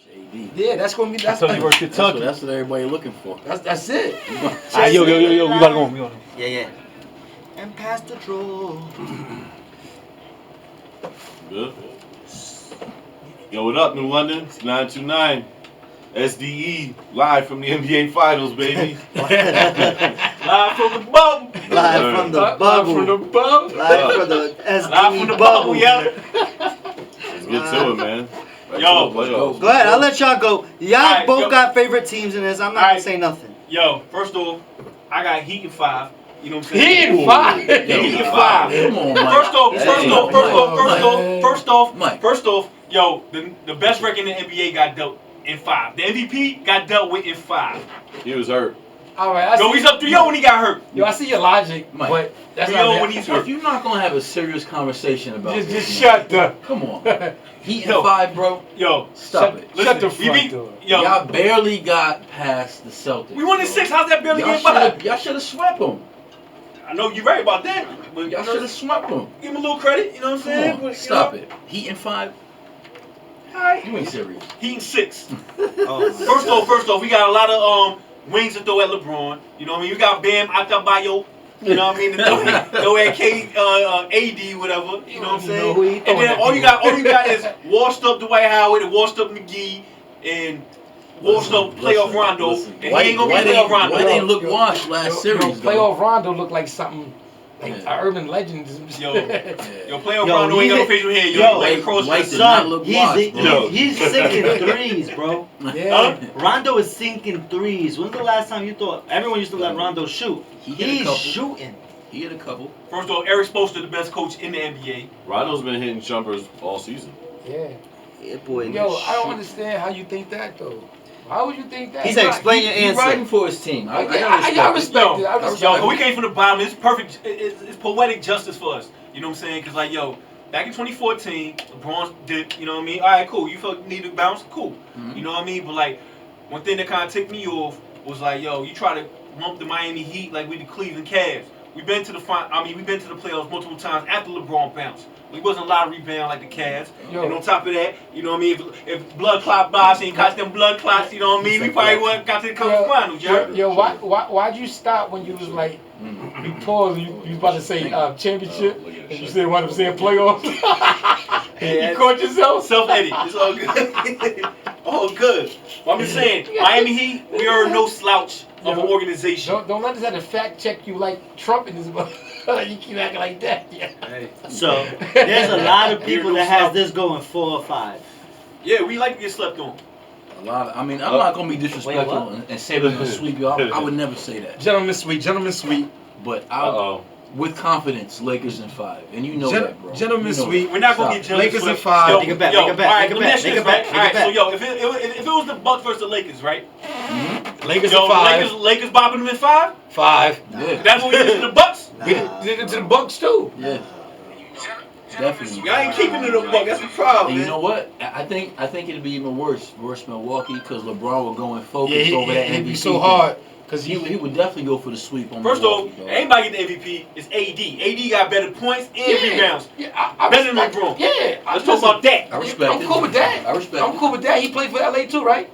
AD. Yeah, that's gonna be. That's until he versus Kentucky. That's what everybody looking for. That's it. Alright, yo, we gotta go. Yeah. And pass the draw. Good. Yo, what up, New London? It's 929. S.D.E. live from the NBA Finals, baby. Live from the bubble. Live from the bubble. From the bubble. Live from the SD Live from the bubble, yeah. Let's get to it, man. Yo, Go ahead, I'll let y'all go. Y'all Alright, both yo. got favorite teams in this. I'm not gonna say nothing. Yo, first off, I got Heat in 5. You know what I'm saying? He in 5. Heat in 5. Come on, Mike. First off, yo, the best record in the NBA got dealt in 5. The MVP got dealt with in 5. He was hurt. All right. Yo, he's up 3-0 when he got hurt. Yo, I see your logic, Mike. but that's 3-0 not when he's hurt. If you're not gonna have a serious conversation about Just this, shut the. come on. Heat Yo. in 5, bro. Yo, Stop it. Shut the we front beat, door. yo, Y'all barely got past the Celtics. we won in 6. How's that barely Y'all getting by? Y'all should have swept them. I know you're right about that, but Y'all should have swept them. give him a little credit. You know what I'm saying? Come on, But, stop it. Heat in 5. Alright. You ain't serious. Heat in 6. Oh, First off, we got a lot of wings to throw at LeBron. You know what I mean? We got Bam Adebayo. You know what I mean? To throw at AD, whatever. You know what I'm saying? And then all you got is washed up Dwight Howard and washed up McGee and washed up playoff Rondo. And he ain't gonna be playoff Rondo. Why didn't look washed last series? Playoff Rondo looked like something like Yeah. an urban legend. Yo, playoff Yo, Rondo ain't got no he's- facial hair. yo, Like across White the did not son, look washed, bro. he's sinking threes, bro. Yeah. Rondo is sinking threes. When's the last time you thought everyone used to let Rondo shoot? He hit a He's couple. shooting. He hit a couple. First off, Eric Spoelstra, the best coach in the NBA. Rondo's been hitting jumpers all season. Yeah. Yeah, boy. Yo, I don't understand how you think that though. Why would you think that? He said, explain your He's answer. riding for his team. I I gotta respect it. I respect Yo, it. we came from the bottom. It's perfect. It's poetic justice for us. You know what I'm saying? Because, like, yo, back in 2014, LeBron did, you know what I mean? All right, cool. You felt need to bounce? Cool. Mhm. You know what I mean? But, like, one thing that kind of ticked me off was, like, yo, you try to lump the Miami Heat like we the Cleveland Cavs. We've been to the playoffs multiple times after LeBron bounced. We wasn't a lot of rebound like the Cavs. Yo. And on top of that, you know what I mean? If blood clot box ain't caught them blood clots, you know what I mean? We probably wouldn't got to the conference finals, Yo, why'd you stop when you was like, you paused, you was about to say championship, and you said one of them saying playoffs? You caught yourself? Self-edit. It's all good. All good. Well, I'm just saying, Miami Heat, we are no slouch of an organization. Don't let us have to fact check you like Trump in this mother. You keep acting like that. Yeah. So there's a lot of people that has this going 4 or 5. Yeah, we like to get slept on. A lot of, I mean, I'm not gonna be disrespectful and say we're gonna sweep you. I would never say that. Gentlemen sweet. But with confidence, Lakers in 5, and you know that, bro. Gentlemen You know sweet. that. We're not gonna get jealous. Lakers in 5. Yo, Make it back, yo, make it back, all right, make it let me back, ask you make this, it back, right? make All right, it so back. yo, if it was the Bucks versus the Lakers, right? Lakers Yo, in 5. Lakers bopping them in 5? 5. Yeah, That's what we did to the Bucks? We did it to the Bucks too. yeah, definitely. Y'all ain't keeping it a buck. That's the problem, And you man. know what? I think it'd be even worse Milwaukee, because LeBron will go and focus Yeah, over that he'd MVP. be so hard. Cause He would definitely go for the sweep on First off, Milwaukee, dog. anybody get the MVP, it's AD. AD got better points and rebounds. Yeah, I Better than respect- LeBron. Yeah. Let's talk about that. I respect I'm it. cool with that. I respect I'm it. cool with that. He played for LA too, right?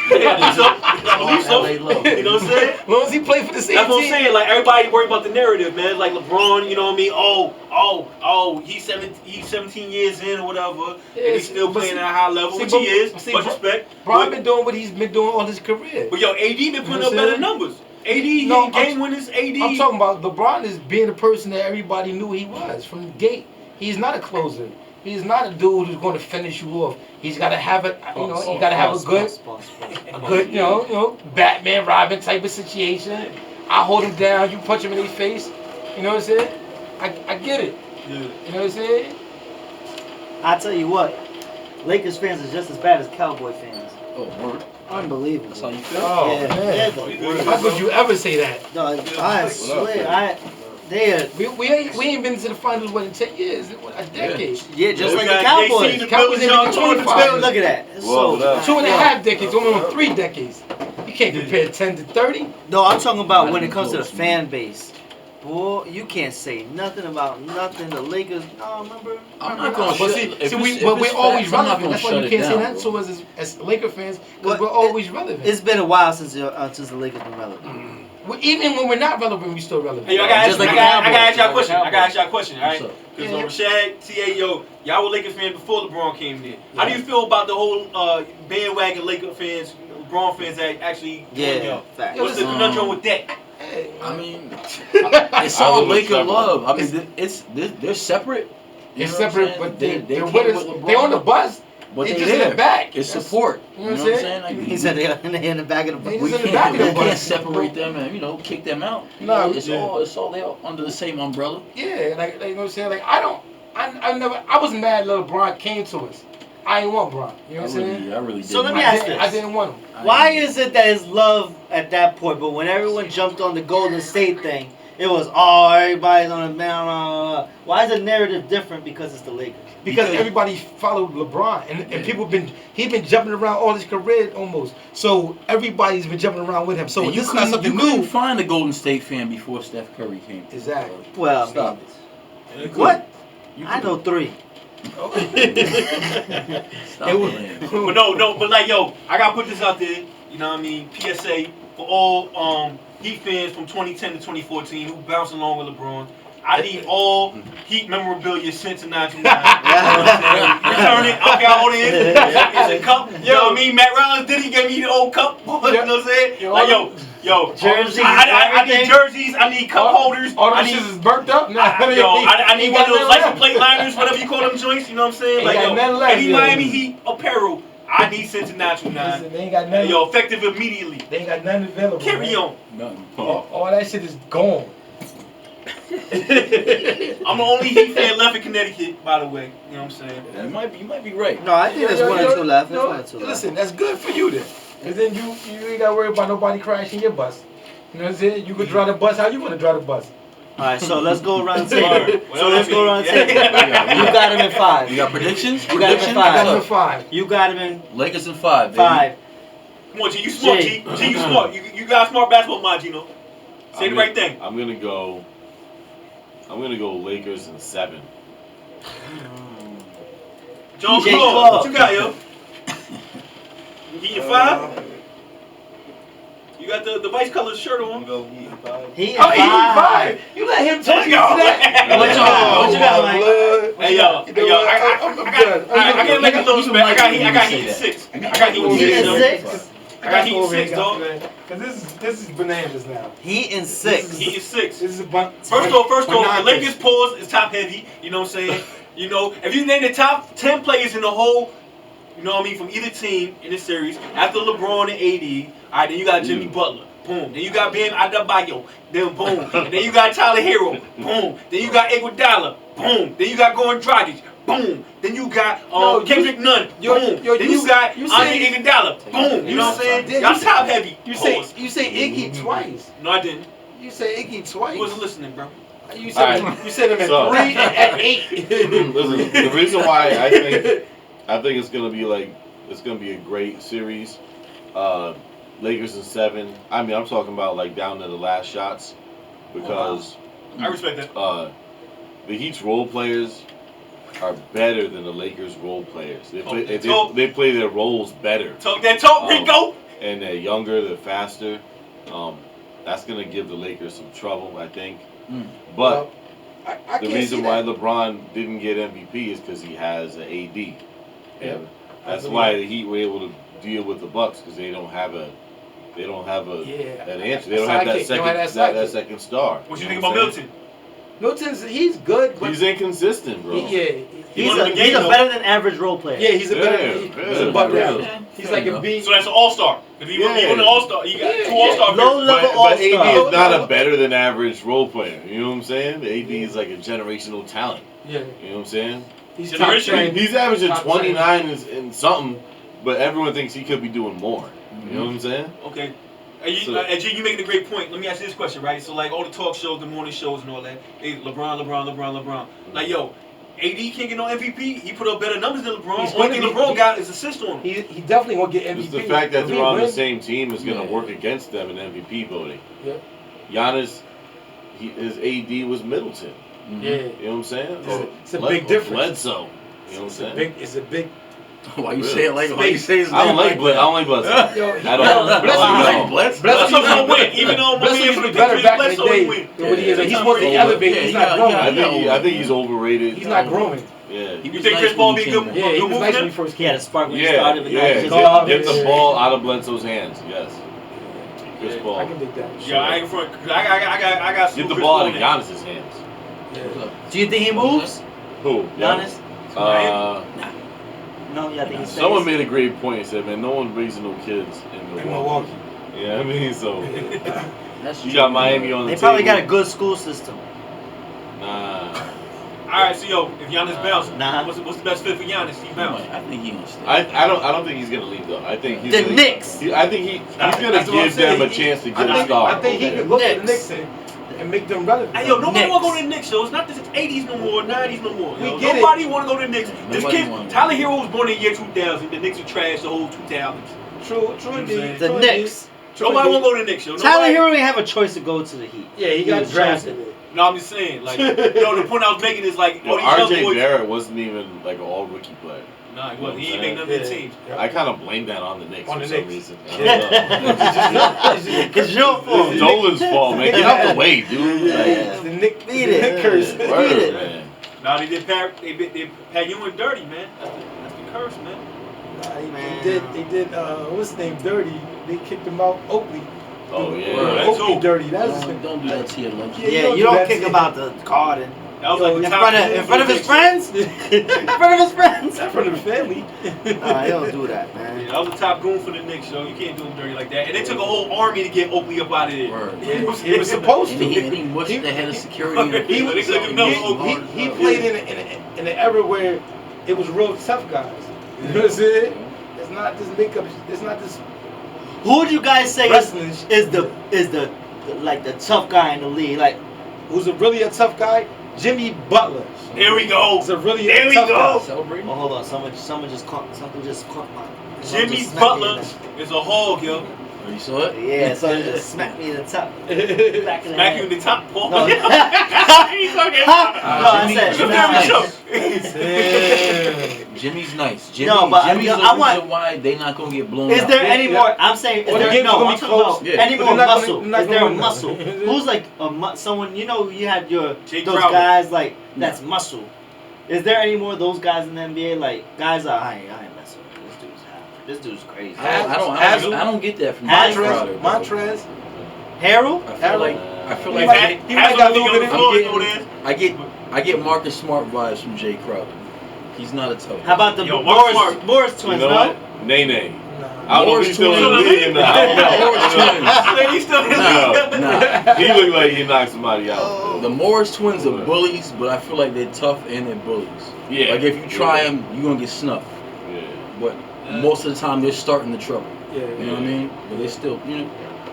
Yeah, I believe so. LA low. You know what I'm saying? As long as he played for the same That's what I'm team. saying. Like, everybody worry about the narrative, man. Like LeBron, you know what I mean? Oh, he's 17 years in or whatever, and he's still playing at a high level, which he is. Much respect. Bron been doing what he's been doing all his career. But yo, AD been putting know up what I'm better saying? numbers. AD No, game winners. AD. I'm talking about LeBron is being the person that everybody knew he was from the gate. He's not a closer. He's not a dude who's going to finish you off. He's got to have it. You know, he got to have a good, you know, Batman, Robin type of situation. I hold him down. You punch him in his face. You know what I'm saying? I get it. Yeah. You know what I'm saying? I tell you what, Lakers fans is just as bad as Cowboy fans. Oh, word. Unbelievable. That's how you feel? Oh Yeah, man, yeah. how could you ever say that? No, I swear, We ain't been to the finals in 10 years, a decade. yeah, just We like the got Cowboys. JC in the Cowboys building, in y'all between 25. five. Look at that. It's Whoa, so, what 2.5 decades, almost 3 decades. You can't compare 10 to 30. No, I'm talking about when it comes to the fan base. Boy, you can't say nothing about nothing. The Lakers, no, remember? I'm not gonna But shut. we're always I'm not relevant. gonna That's why shut you it can't say down, that bro. to us as Laker fans, Well, because we're always relevant. It's been a while since the Lakers been relevant. Even when we're not relevant, we still relevant. Hey, yo, I gotta Just ask like you a Cowboys. question. I gotta ask y'all a question, all right? What's up? Because Rashad, T.A., yo, y'all were Lakers fans before LeBron came in. How do you feel about the whole bandwagon Laker fans, LeBron fans that actually joined y'all? Fact. What's the conundrum with that? I mean, it's all Laker separate. love. I mean, they're separate. You It's know what I'm separate, saying? but they they're came with with us. LeBron, They on the bus. but They they just in the there. back. It's That's- support. you You know know what what I'm I'm saying? Like, He said they're in the back of the They bus. just we in the back of the can't bus. separate them and kick them out. No, it's all they all under the same umbrella. Yeah, like you know what I'm saying. Like I wasn't mad that LeBron came to us. I ain't want Bron. You know what I'm saying? I really did. So let me ask this. I didn't want him. Why is it that it's love at that point, but when everyone jumped on the Golden State thing, it was, everybody's on the man. Why is the narrative different because it's the Lakers? Because everybody followed LeBron, and people he's been jumping around all his career almost. So everybody's been jumping around with him. So And this is not something you couldn't new. find a Golden State fan before Steph Curry came. Exactly. Well, Stop what? You I know 3. Stop It was- playing. But no, but like, yo, I gotta put this out there. You know what I mean? PSA for all Heat fans from 2010 to 2014 who bounced along with LeBron. I need all Heat memorabilia sent to 929. Return it. I got all the it's a cup. You know what I mean? Matt Rollins did. He gave me the old cup. You know what I'm saying? Like, yo, jerseys, I need jerseys. I need cup holders. All I the need. shit is burnt up. I need one of those license plate liners, whatever you call them joints. You know what I'm saying? Like, Ain't got nothing left, any yo. Miami Heat apparel, I need sent to 929. Listen, they ain't got nothing. Yo, effective immediately. They ain't got nothing available. Carry man. on. Nothing. All that shit is gone. I'm the only Heat fan left in Connecticut, by the way. You know what I'm saying? You might be right. No, I think there's 1 or 2 left. There's 1 or 2 left. Listen, that's good for you then. Cause then you ain't gotta worry about nobody crashing your bus. You know what I'm saying? You could drive the bus how you want to drive the bus. All right, so let's go around the Word. table. Well, So let's go around the table. You got him in 5. You got predictions? You got him in Predictions? I got Five. number 5. You got him in Lakers in 5, baby. 5. Come on, G, you smart, G. G, you smart. You got smart basketball mind, Gino. Say the right thing. I'm gonna go Lakers in 7. John, J. come on. Claude. What you got, yo? Heat in 5? You got the vice color shirt on. Go Heat in 5. He in Oh, he 5. You let him talk Let's you go. to that? What you got, Mike? Hey, yo. You know what? I'm good. I can't make a little spin. I got Heat in 6. I got Heat in He 6. in yo. 6. I got Heat in 6, dog. Cause this is bananas now. He in 6. Heat in 6. This is a First off, the bananas. Lakers pause is top heavy. You know what I'm saying? You know, if you name the top 10 players in the whole, you know what I mean, from either team in this series, after LeBron and AD, all right, then you got Jimmy Butler. Boom. Then you got Bam Adebayo. Then boom. And then you got Tyler Hero. Boom. Then you got Iguodala. Boom. Then you got Goran Dragic. Boom. Then you got Kendrick Nunn. Boom. Then you got Andre Iguodala. Boom. You know what I'm saying? Y'all top heavy. You Pause. say Iggy twice. No, I didn't. You say Iggy twice. You wasn't listening, bro. You said Alright. you said him at So- 3 and at 8. Listen, the reason why I think it's gonna be a great series. Lakers in 7. I mean, I'm talking about like down to the last shots because I respect that. the Heat's role players are better than the Lakers role players. They play their roles better. Talk that talk, Rico. And they're younger, they're faster. That's gonna give the Lakers some trouble, I think. But I the can't reason see why that. LeBron didn't get MVP is because he has an AD. Yeah. That's why the Heat were able to deal with the Bucks because they don't have an answer. They don't have that second star. What you know think what about I'm Milton? Milton's he's good, but He's inconsistent, bro. He's a better than average role player. Yeah, he's a better. He's a buck Yeah. down. He's like a B. So that's an all-star. If he won an all-star, you got Yeah, 2 all-star. Low level But AD all-star. is not a better than average role player. You know what I'm saying? The AD is like a generational talent. Yeah, You know what I'm saying? he's Generation- top 10. He's averaging Top 29 and something, but everyone thinks he could be doing more. You know what I'm saying? Okay. And G, you making a great point. Let me ask you this question, right? So, like, all the talk shows, the morning shows and all that, hey, LeBron. Like, yo, AD can't get no MVP. He put up better numbers than LeBron. He's Only thing gonna be- LeBron got is assist on him. He definitely gonna get It's MVP. the fact that If they're he on the wins- same team is going to Yeah. work against them in MVP voting. Yeah. Giannis his AD was Middleton. Yeah. You know what I'm saying? It's a big difference. Bledsoe. You know what I'm saying? It's a big. Why you say it like? Why you say his name? I don't like Bledsoe. Yo, I don't. Bledsoe's gonna win, even though Bledsoe used to be the better back in the Bledsoe day win. than what he is. He's supposed to elevate. He's not growing. I think he's overrated. He's not growing. Yeah. You think Chris Paul be good? Yeah, he was nice when he first He came. had a spark when he Yeah, started. But now yeah. he's just Get the ball out of Bledsoe's hands. Yes. Chris I Paul. can dig that. Yeah, I ain't front. I got. Get the ball out of Giannis's hands. Yeah. Do you think he moves? Who? Giannis? No, yeah, I think he stays. Someone made a great point and said, man, no one's raising no kids in In Milwaukee. Milwaukee. Yeah, I mean, so That's you true. got Miami on the They probably got a table. good school system. Nah. Alright, so yo, if Giannis bounce, Nah. what's the best fit for Giannis? He bounce. I think he gonna stay. I don't think he's gonna leave though. I think he's The gonna, Knicks. I think he's gonna That's what I'm give them saying. a chance to get a I star. think he over could there. go to the Knicks. Knicks and make them relevant. Hey, yo, nobody Knicks. want to go to the Knicks, yo. It's not the 80s no more, 90s no more. We Yo. get it. Nobody want to go to the Knicks. This Nobody kid, wanna go. Tyler Hero was born in the year 2000. The Knicks are trash the whole 2000s. True indeed. The Knicks. Nobody want to go to the Knicks, yo. Tyler Nobody- Hero didn't have a choice to go to the Heat. Yeah, he got was drafted. No, I'm just saying, like, the point I was making is like, Well, all these young RJ boys. Barrett wasn't even like an all rookie player. Nah, he wasn't. He ain't make none of the teams. I kind of blame that on the Knicks On for the some Knicks. reason. I don't know. It's your fault. It's Dolan's fault, man. Get out the way, dude. Yeah. The Nick Beat it. curse. Beat Word, it. man. Nah, they had you in dirty, man. That's the curse, man. They did. What's his name? Dirty. They kicked him out. Oakley. Oh yeah. Word. That's Oakley all. dirty. That's Don't do that to your lunch. Yeah, Yeah, you don't kick him out the garden. That was like In the front top of his friends? In front of his friends? in front of the family. Nah, he don't do that, Yeah, man. that was the top goon for the Knicks, yo. You can't do him dirty like that. And they took a whole army to get Oakley up out of there. Word. You know what I'm He was saying? supposed And to. he mushed the head of security. In the He was- face. they took him no He played in an era where it was real tough guys. You know what I'm saying? It's not this makeup. It's not this Who would you guys say wrestling. is the like the tough guy in the league? Like, Who's a really a tough guy? Jimmy Butler. There we go. He's a really There we tough go. guy. Celebrating. oh, hold on, something just caught my. Jimmy just smacked me Butler in is a hog, yo. Oh, you saw it? the- Yeah, so it just smacked me in the top. Back in the Smack you in head. the top, Paul. No. He's talking Huh? about. No, I Jimmy- said. Jimmy Jimmy's Show. Yeah. Jimmy's nice. Jimmy, No, but Jimmy's I the want- reason why they not gonna get blown Is out. there Yeah, any yeah. more? I'm saying, is Or the there, game's no, gonna I'm be talking about close. Yeah. any But more they're not muscle. gonna- they're Is not there a gonna muscle? win. Who's like someone, you know, you had those Crowder. guys like, that's muscle. Is there any more of those guys in the NBA? Like, guys are, I ain't messing with this dude's crazy. I don't get that from Mike Crowder. Montrez. Harold? I feel like He might got a little bit of- I get Marcus Smart vibes from Jay Crowder. He's not a tough. How about the Yo, Mark Smart. Morris You twins, know no? what? Nene. I don't know if Morris he's still in the twins. league or not. I don't know. He's still Nah. He looked like he knocked somebody out. The Morris twins are bullies, but I feel like they're tough and they're bullies. Yeah. Like if you try them, you're gonna get snuffed. Yeah. But most of the time they're starting the trouble. Yeah, You know what I mean? But they still, you know.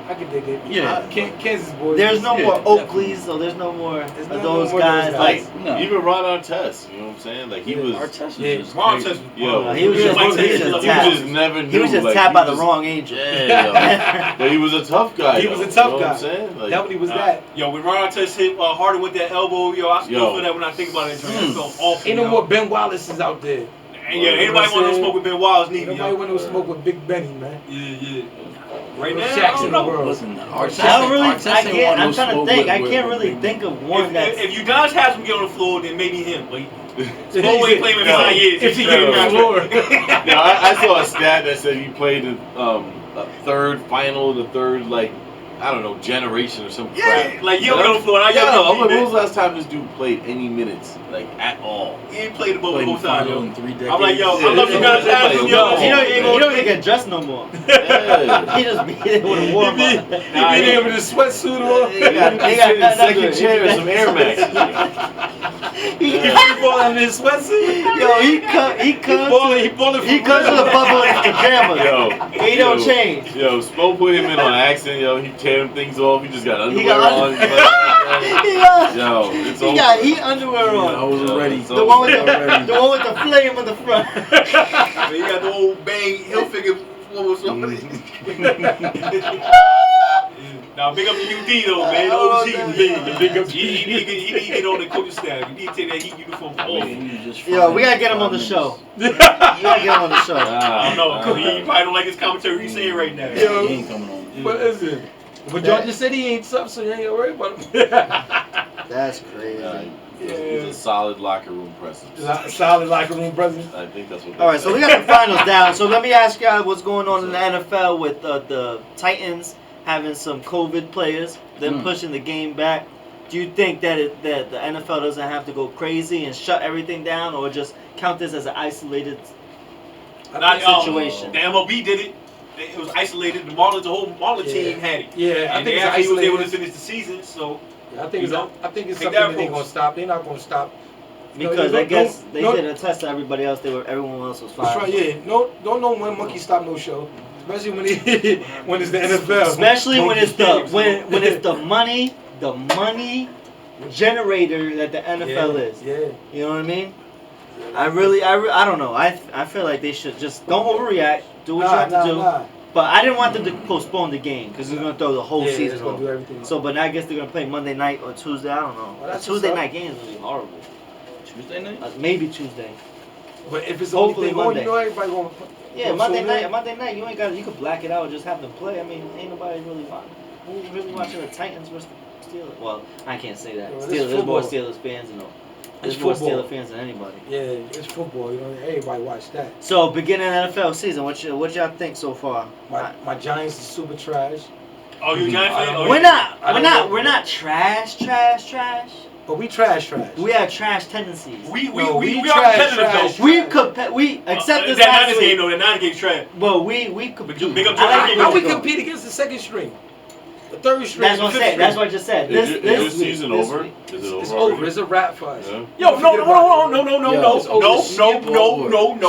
I can dig it. Yeah. Kansas boys. There's no Yeah, more definitely. Oakleys, so there's no more There's of no those more of guys. those Like, guys. No. Even Ron Artest, you know what I'm saying? Like he was, Artest Yeah, was just Ron crazy. Artest- yo, he was just tapped. just never knew. He was just like, tapped by the was- wrong agent. Yeah, but he was a tough guy. He was though, a tough you know guy. What I'm saying? Like, That when he was that. Yo, when Ron Artest hit Harder with that elbow, yo, I still Yo. feel that when I think about it. It felt awful. Ain't no yo. more Ben Wallace's out there. And yeah, anybody want to smoke with Ben Wallace neither, Nobody yo. want to smoke with Big Benny, man. Yeah. Right now, Shaq's I don't in the know. world. Listen, Artest, I don't really. Artest I ain't can't. want no I'm trying to smoke think. with- I can't with really Big think of one that's. If you guys have him get on the floor, then maybe him. But If Smoke ain't playing with No. 5 years. If he He's get on not the floor. Yeah, I saw a stat that said he played in a third final, the third I don't know, generation or some crap. Yeah, like you don't get on the floor. I'm like, when was He the last time this dude played any minutes, at all? ain't played the ball Played in both the times, final yo. in 3 decades. I'm like, yo, I Yeah, love you guys yeah, have him, yeah, yo. yeah. You don't even get dressed no more. Yeah. He just be there with a warm up. He be there with his sweatsuit on. He got nothing to Second do. chair and some Air Maxes. He ball under his sweatsuit. Yo, he comes He balling he comes with a bubble in his pajamas. Yo, He don't change. Yo, Spo put him in on accident. Yo, he tearing things off. He just got underwear got on. Yo, it's He over. got heat underwear I on. was ready. It's The over. one with the flame in the front. Man, you got the old bang Hilfiger or something. Nah, Now, big up to UD though, man. The OG, big up. He need to get on the coaching staff. He need to take that Heat uniform off. Yo, we gotta get him on the show. We gotta get him on the show. I don't know, because he probably don't like his commentary he's saying right now. Yo, He ain't coming on. but listen, but y'all just said he ain't something, so you ain't gonna worry about him. That's crazy. He's a solid locker room presence. Solid locker room presence. I think that's what. All right, so we got the finals down. So let me ask y'all what's going on in the NFL with the Titans having some COVID players, them pushing the game back. Do you think that that the NFL doesn't have to go crazy and shut everything down, or just count this as an isolated situation? The MLB did it. It was isolated. The Marlins, the whole Marlins team had it. Yeah, and they actually was able to finish the season. So I think it's something that that they're gonna stop. They're not gonna stop. Because I guess they did a test to everybody else. Everyone else was fine. That's right. Yeah. Don't know when monkey stop no show. Especially when it's the NFL. Especially when it's the money generator that the NFL is. Yeah. You know what I mean? I don't know. I feel like they should just don't overreact. Do what you have to do. But I didn't want them to postpone the game because they're gonna throw the whole season off. Do everything. So, but I guess they're gonna play Monday night or Tuesday. I don't know. Well, Tuesday night games would be horrible. Tuesday night? Maybe Tuesday. But if it's hopefully only Monday. you know everybody gonna. Yeah, Monday night. You ain't got. You could black it out and just have them play. I mean, ain't nobody really watching the Titans versus the Steelers. Well, I can't say that. Yo, There's more Steelers fans than There's more Steelers fans than anybody. Yeah, it's football. You know, everybody watch that. So, beginning of NFL season, what y'all think so far? My Giants is super trash. Oh, you Giant fan? We're not trash. But we trash. We have trash tendencies. We are trash, competitive though. We accept this that last Niners week. game though. That Niners game's trash. Well, we compete. Big up How we compete against the second string? The third string. That's what I said. That's what I just said. Is this season over? Is it over? It's over. It's a wrap for us. Yeah. Yo, no.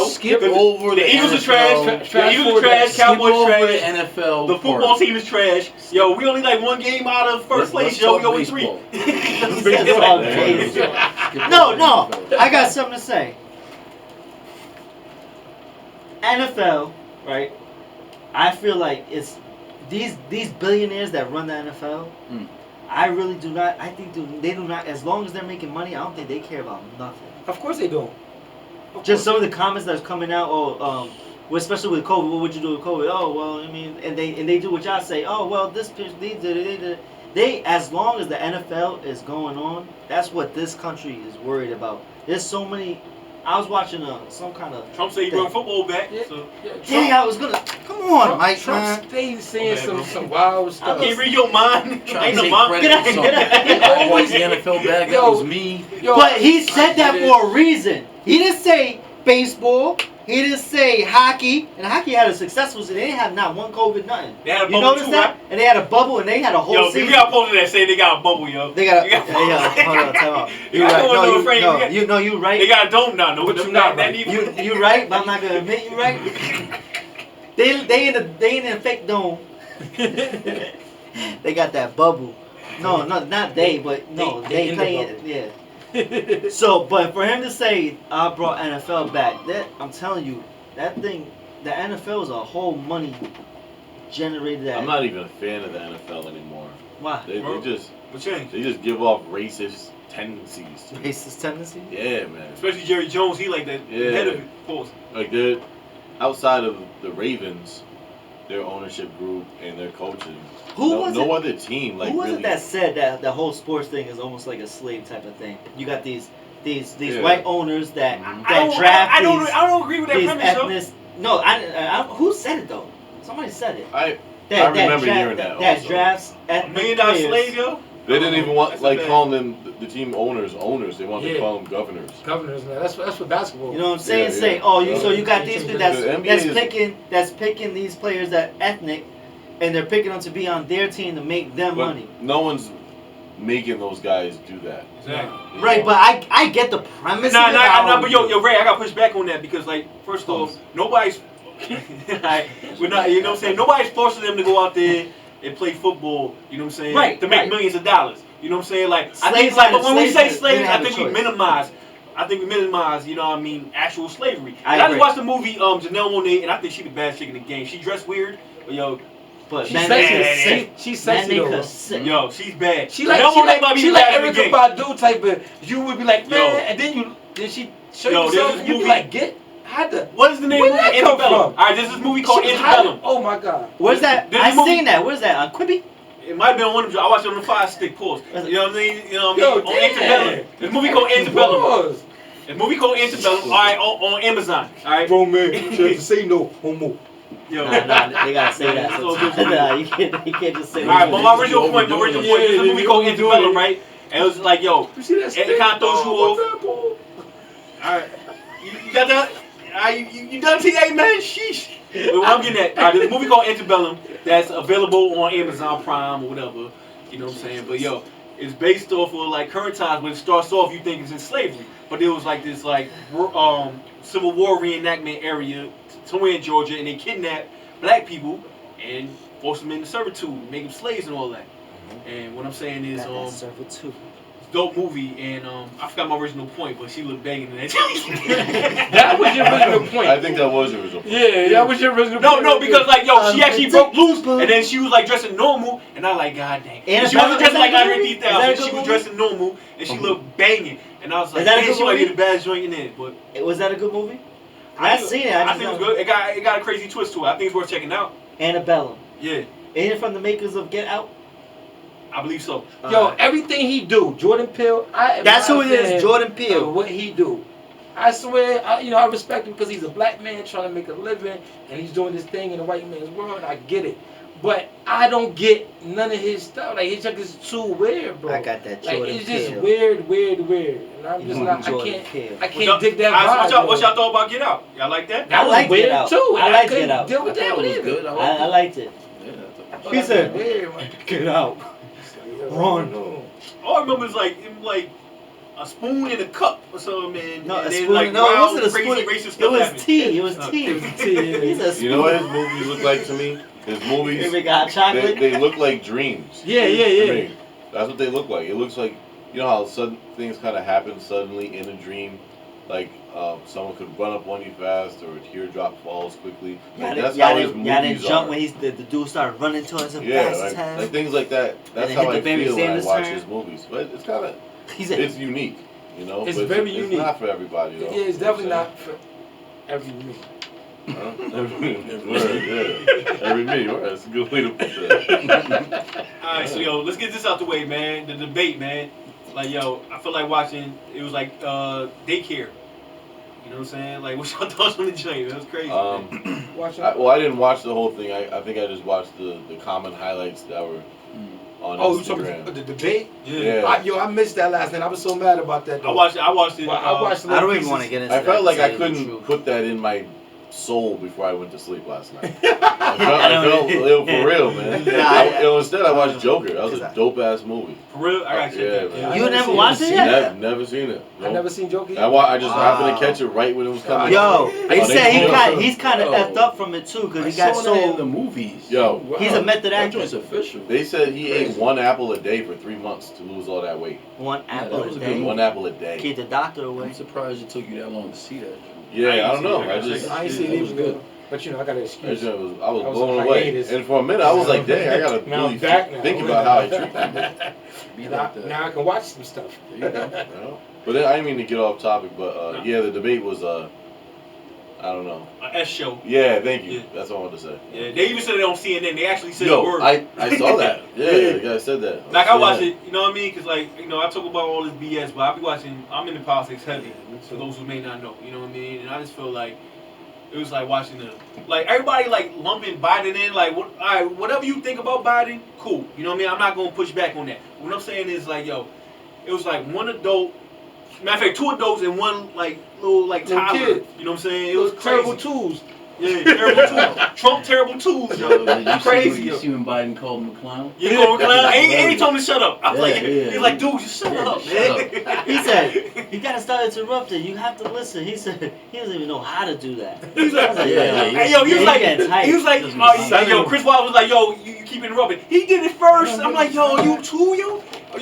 Skip over the Eagles are trash. The Eagles are trash. Cowboys trash. The NFL. The football team is trash. Yo, we only like one game out of first place. Yo, we only 3. No. I got something to say. NFL, right? I feel like it's these billionaires that run the NFL. I really do not. I think they do not. As long as they're making money, I don't think they care about nothing. Of course they don't. Just some of the comments that's coming out. Especially with COVID, what would you do with COVID? Oh well, I mean, and they do what y'all say. Oh well, they did it. They as long as the NFL is going on, that's what this country is worried about. There's so many. I was watching some kind of. Trump said he brought football back. So. Yeah, I was gonna. Come on, Mike. Trump stays saying some wild stuff. I can't read your mind. Trying to Ain't no take mind. credit for something. I always the NFL back. That was me. But he said that for a reason. He didn't say baseball. He didn't say hockey. And hockey had a successful season. They didn't have not one COVID, nothing. They had a bubble you notice too, that? right? And they had a bubble, and they had a whole season. We got posted that saying they got a bubble, yo. They got a hold on, time out. You right. You right. They got a dome now. No, But you not right. You right, but I'm not gonna admit you right. They in the fake dome. They got that bubble. No, not they, but no, they playing it. Yeah. So, but for him to say I brought NFL back, that I'm telling you, that thing, the NFL is a whole money generated. I'm not even a fan of the NFL anymore. Why? They just give off racist tendencies. Racist tendencies? Yeah, man. Especially Jerry Jones, he like that head of it. Pause. Like they're outside of the Ravens, their ownership group and their coaching. No other team like. Who was really, it that said that the whole sports thing is almost like a slave type of thing? You got these white owners that draft I don't agree with that premise. No, who said it though? Somebody said it. I remember hearing that. That drafts $1 million slave, yo. They didn't even want calling them the team owners. They wanted to call them governors. Governors, man. That's for basketball. You know what I'm saying? So you got these people that's picking these players that ethnic, and they're picking them to be on their team to make them money. No one's making those guys do that. Exactly. Right, but I get the premise. But yo, Ray, I got to push back on that because, like, first off, nobody's. We're not. You know what I'm saying? Nobody's forcing them to go out there and play football, you know what I'm saying? Right. To make millions of dollars. You know what I'm saying? Like, Slaves I think, like, but when we say slaves, have I think we minimize. You know what I mean, actual slavery. I just watched the movie Janelle Monae, and I think she the baddest chick in the game. She dressed weird, but yo, But She's man, sexy. She's sexy man, though. sick. Yo, she's bad. She like Erykah Badu type of. You would be like, man, and then she show you yourself, and you be like, what is the name of it? Antebellum. Alright, there's this movie called Antebellum. Oh my god. Where's that? I seen that. Where's that? On Quibi? It might have been on one of them. I watched it on the Fire Stick. Pause. You know what I mean? You know what I mean? On Antebellum. There's a movie called Antebellum. There's a movie called Antebellum. Alright, on Amazon. Alright. Bro, man, you have to say no homo. Yo. Nah, they gotta say that. Nah, you can't just say that. Alright, but my original point. There's a movie called Antebellum, right? And it was like, yo, it kind of throws you off. Alright. You got that? You done TA, man? Sheesh. But what I'm getting at, there's a movie called Antebellum that's available on Amazon Prime or whatever. You know what I'm saying? But yo, it's based off of like current times. When it starts off, you think it's in slavery, but there was like this like Civil War reenactment area somewhere in Georgia, and they kidnapped black people and forced them into servitude, make them slaves and all that. And what I'm saying is, servitude. Dope movie, and I forgot my original point, but she looked banging in that. That was your original point. I think that was your original point. Yeah, that was your original point. No, because like yo, she actually broke loose, and then she was like dressing normal, and I like, god dang. And she wasn't dressing like Andre 3000. She was dressing normal, and she looked banging, and I was like, man, she might be the baddest joint in it. But was that a good movie? I seen it. I think it was good. It got a crazy twist to it. I think it's worth checking out. Antebellum. Yeah. Ain't it from the makers of Get Out? I believe so. Yo, everything he do, Jordan Peele. That's who it is, Jordan Peele. What he do, I swear, I respect him because he's a black man trying to make a living, and he's doing this thing in the white man's world. And I get it, but I don't get none of his stuff. Like his stuff is too weird, bro. I got that Jordan Like it's just Peele. weird, and I'm just not. I can't dig that vibe. What y'all thought about Get Out? Y'all like that? That was weird too. I liked Get Out. Deal with that one either. I liked it. He said, "Get out." Run. All I remember is like a spoon in a cup or something, man. No, and a then, spoon. like, No, it wasn't a spoon. Racist It was happened. tea. It was tea. He said spoon. You know what his movies look like to me? His movies, We got chocolate. they look like dreams. Yeah. To me. That's what they look like. It looks like, you know how sudden things kind of happen suddenly in a dream, like someone could run up on you fast or a teardrop falls quickly. Like, that's how his movies didn't jump are. when the dude started running towards him Yeah, fast as hell. like things like that. That's how I feel when I watch his movies. But it's kind of, it's unique, you know. It's but very unique. It's not for everybody, though. Yeah, it's definitely not for every me. Huh? Every me. That's a good way to put that. Alright, so yo, let's get this out the way, man. The debate, man. Like yo, I feel like watching. It was like daycare. You know what I'm saying? Like, what's your thoughts on the joint? That was crazy. I didn't watch the whole thing. I think I just watched the common highlights that were on Instagram. You talking about the debate? Yeah. I missed that last night. I was so mad about that. Though. I watched it. I watched. I don't even want to get into I that. felt like I couldn't put that in my soul before I went to sleep last night. I felt ill for real, man. Instead, I watched Joker. That was a dope ass movie. For real? I got you. Yeah, You never watched it yet? Never seen it. I never seen Joker. I just happened to catch it right when it was coming. Yo, they said HBO. he's kind of effed up from it too because he got so. in the movies. Yo, he's a method That actor. joint's official. They said he ate one apple a day for 3 months to lose all that weight. One apple that was a a good day. One apple a day. Keep the doctor away. I'm surprised it took you that long to see that. Yeah, I don't know. I I ain't seen it even good. But you know, I got an excuse. I was was blown on away. hiatus. And for a minute, I was like, dang, I gotta Now really I'm back now. think about how I treat people. Be like that. Now I can watch some stuff. There you go. You know? But then, I didn't mean to get off topic, but yeah, the debate was, I don't know. S show. Yeah, thank you. Yeah. That's what I wanted to say. Yeah, they even said it on CNN. They actually said the word. I saw that. Yeah, the guy said that. Like I watch it, you know what I mean? Because like, you know, I talk about all this BS, but I be watching. I'm into politics heavy. For those who may not know, you know what I mean? And I just feel like it was like watching like everybody like lumping Biden in. Like, all right, whatever you think about Biden, cool. You know what I mean? I'm not gonna push back on that. What I'm saying is like, yo, it was like one adult. Matter of fact, 2 adults and one like little toddler. Kid. You know what I'm saying? It Those was terrible crazy. tools. Yeah, terrible tools. Trump terrible tools, yo. Crazy, You yo. see when Biden called him a clown? You going clown? And he told me to shut up. I was like, Yeah. he's like, dude, just shut up, man. He said, you gotta start interrupting. You have to listen. He said, he doesn't even know how to do that. He's like, Yeah. hey, yo, he was like, yo, Chris Watt was like, yo, you keep interrupting. He did it first. I'm like, yo, are you 2, yo? Are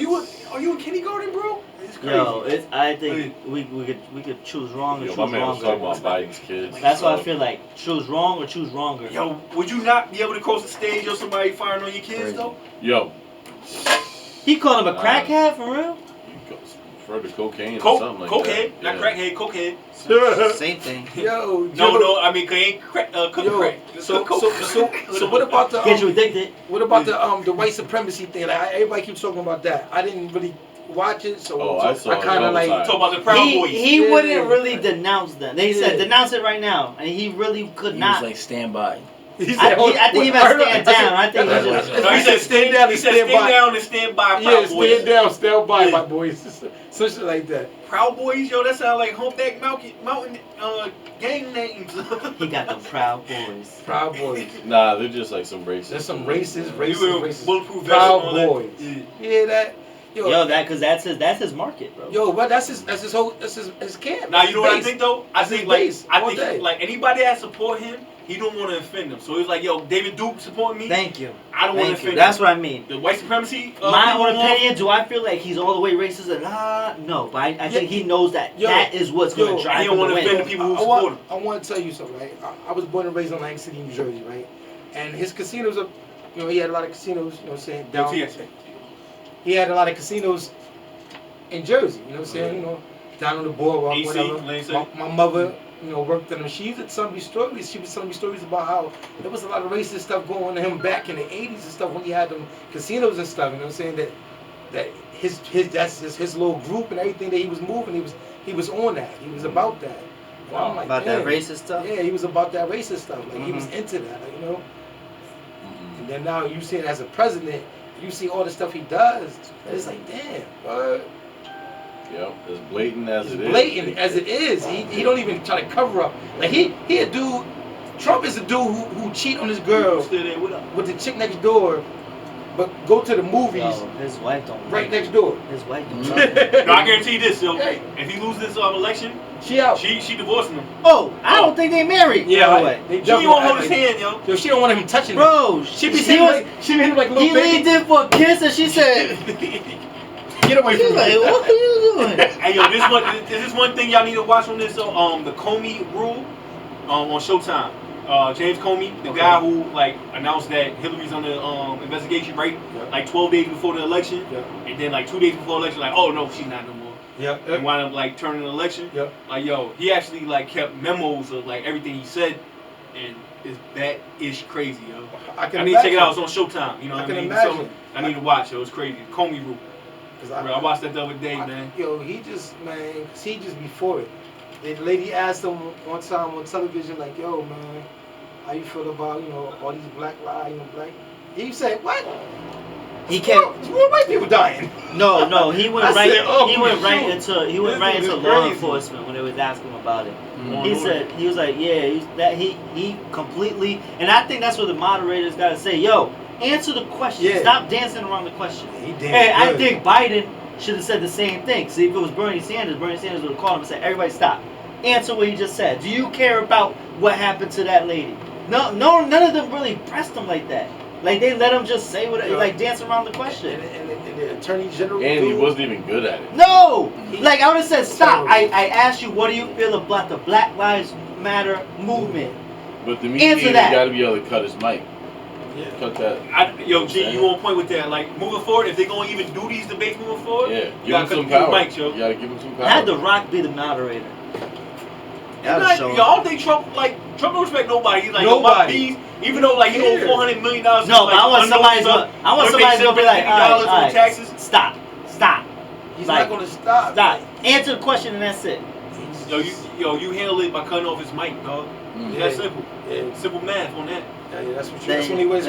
you in kindergarten, bro? It's crazy. Yo, I think we could choose wrong or Yo, choose my man was talking wronger. about Biden's kids. That's why I feel like choose wrong or choose wronger. Yo, would you not be able to cross the stage or somebody firing on your kids Crazy. though? Yo, He called him a crackhead for real? you refer to cocaine or something like cokehead, that. not crackhead, cokehead. Same thing. Yo, No, I mean, cause ain't crack, cook crack. So what about the Get you addicted. what about the white supremacy thing? Like everybody keeps talking about that. I didn't really watch it, so I saw it kind of all the like time. Talk about the Proud Boys. He Yeah. wouldn't really denounce them. They said Yeah. denounce it right now, and he really could He not. was like, stand by. he I think he meant stand down. I think he just. No, he said stand down. He said stand down and stand by. Yeah, Proud Boys. stand down, stand by, my boys. Something like that. Proud Boys, yo, that sound like Humpback Mountain gang names. He got them Proud Boys. Proud Boys. Nah, they're just like some racist. There's some people. racist. Bulletproof vest and Proud all that. Boys. Yeah. You hear that? Yo, that's his market, bro. Yo, but that's his camp. Now you know what I Base. think though? I That's his think like base all day. like anybody that support him, he don't want to offend them. So he's like, yo, David Duke supporting me. Thank you. I don't want to Thank you. offend That's him. what I mean. The white supremacy. My people own want- opinion, do I feel like he's all the way racist? No, but I think he knows that Yo, that is what's going to drive he him don't to want to win. offend the people who support him. I want to tell you something, right? I was born and raised in Atlantic City, New Jersey, right? And his casinos are, he had a lot of casinos, you know what I'm saying? Yo, Down, TSA. he had a lot of casinos in Jersey, you know what I'm saying? You know, down on the boardwalk, AC, whatever. Lane City. My mother, worked in them. She used to tell me stories. She was telling me stories about how there was a lot of racist stuff going on to him back in the 80s and stuff when he had them casinos and stuff. You know what I'm saying? That that's just his little group and everything that he was moving. He was on that. He was about that. And I'm like, About that racist stuff? Yeah, he was about that racist stuff. Like he was into that. Like, And then now you see it as a president. You see all the stuff he does. And it's like, damn, what? Yep, as blatant as it is. Blatant as it is, he don't even try to cover up. Like he a dude. Trump is a dude who cheat on his girl Still there with us. with the chick next door, but go to the movies Yo, his wife don't. right next door. His wife don't. No, I guarantee you this, yo. Hey. If he loses this election, She out. she divorcing him. Oh, I don't think they married. Yeah, by the like, way. they She jumping won't on hold his like- hand, yo. Yo, she don't want him touching her. Bro, She be hitting him like little he baby. leaned in for a kiss and she said, Get away she's from like, me. what are you doing? Hey, yo, this is one thing y'all need to watch on this. The Comey rule on Showtime. James Comey, the guy who announced that Hillary's under investigation, right? Yeah. Like 12 days before the election, Yeah. and then 2 days before the election, oh no, she's not no more. Yeah. And wound up turning the election. Yeah. He actually kept memos of everything he said, and that is crazy, yo. I I need to check it out. It's on Showtime. You know I what I can mean? imagine. So I need to watch it. It's crazy. Comey rule. 'Cause I watched that the other day, man. Yo, he just before it. The lady asked him one time on television, yo, man, how you feel about, all these black lives, black. He said, what? He kept. More white people dying. No, he went I right. said, oh, he went right shoot. into. He went This right is into law crazy. enforcement when they was asking him about it. Mm-hmm. He said he was like, yeah, he completely. And I think that's what the moderators gotta say. Yo, answer the question. Yeah. Stop dancing around the question. He did. And I good. think Biden should have said the same thing. See, if it was Bernie Sanders would have called him and said, everybody stop. Answer what he just said. Do you care about what happened to that lady? No, none of them really pressed him like that. They let him just say what, dance around the question. And the attorney general. And he dude, wasn't even good at it. No! I would have said, stop. Terrible. I asked you, what do you feel about the Black Lives Matter movement? But the media Answer that. got to be able to cut his mic. Yeah. Cut that. Yo, G, you on point with that. Moving forward, if they're going to even do these debates moving forward, Yeah, you give got him to some cut the power. mic, yo. You got to give him some power. Had The Rock be the moderator. Yo, I don't think Trump don't respect nobody. He's Nobody. even though he owed $400 million. No, but I want somebody's gonna be like, all right, taxes. stop. He's Like, not going to stop. Stop. Answer the question and that's it. You handle it by cutting off his mic, dog. Yeah. That's simple. Yeah. Simple math on that. Yeah, that's what Thank that's when he was